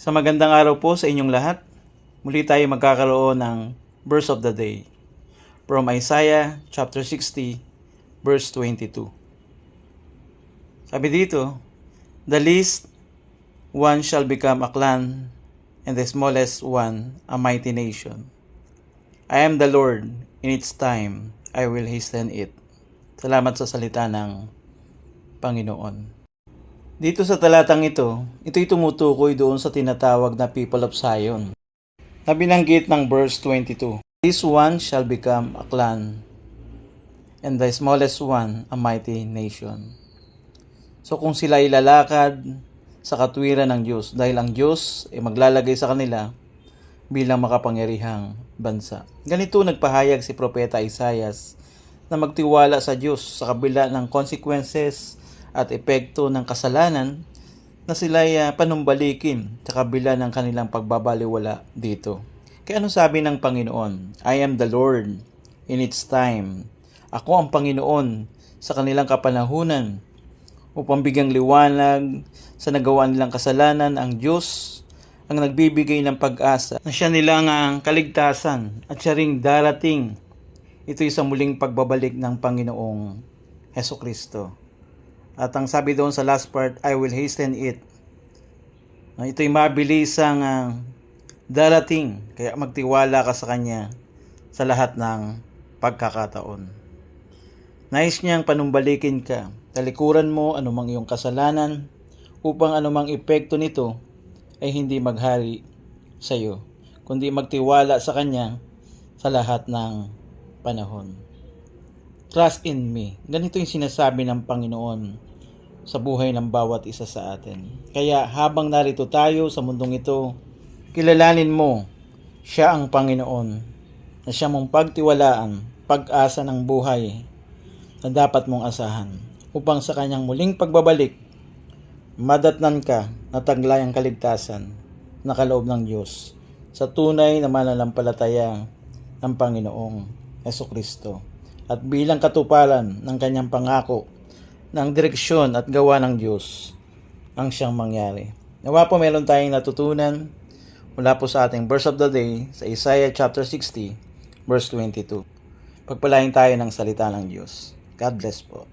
Sa magandang araw po sa inyong lahat. Muli tayo magkakaroon ng verse of the day from Isaiah chapter 60 verse 22. Sabi dito, "The least one shall become a clan, and the smallest one a mighty nation. I am the Lord, in its time I will hasten it." Salamat sa salita ng Panginoon. Dito sa talatang ito'y tumutukoy doon sa tinatawag na people of Zion. Binanggit ng verse 22, "This one shall become a clan, and the smallest one a mighty nation." So kung sila ay lalakad sa katwiran ng Diyos, dahil ang Diyos ay maglalagay sa kanila bilang makapangyarihang bansa. Ganito nagpahayag si Propeta Isaias na magtiwala sa Diyos sa kabila ng consequences at epekto ng kasalanan na sila'y panumbalikin sa kabila ng kanilang pagbabaliwala dito. Kaya ano sabi ng Panginoon? "I am the Lord in its time." Ako ang Panginoon sa kanilang kapanahunan upang bigyang liwanag sa nagawa nilang kasalanan. Ang Diyos ang nagbibigay ng pag-asa na siya nilang ang kaligtasan at siya ring darating. Ito'y sa muling pagbabalik ng Panginoong Hesukristo. At ang sabi doon sa last part, "I will hasten it." Ito'y mabilisang darating, kaya magtiwala ka sa Kanya sa lahat ng pagkakataon. Nais niyang panumbalikin ka, talikuran mo anumang iyong kasalanan upang anumang epekto nito ay hindi maghari sa iyo, kundi magtiwala sa Kanya sa lahat ng panahon. Trust in me. Ganito yung sinasabi ng Panginoon sa buhay ng bawat isa sa atin. Kaya habang narito tayo sa mundong ito, kilalanin mo siya ang Panginoon na siya mong pagtiwalaan, pag-asa ng buhay na dapat mong asahan upang sa kanyang muling pagbabalik, madatnan ka na taglay ang kaligtasan na kaloob ng Diyos sa tunay na mananampalataya ng Panginoong Hesukristo. At bilang katuparan ng kanyang pangako ng direksyon at gawa ng Diyos ang siyang mangyari. Nawa po meron tayong natutunan mula po sa ating verse of the day sa Isaiah chapter 60 verse 22. Pagpalain tayo ng salita ng Diyos. God bless po.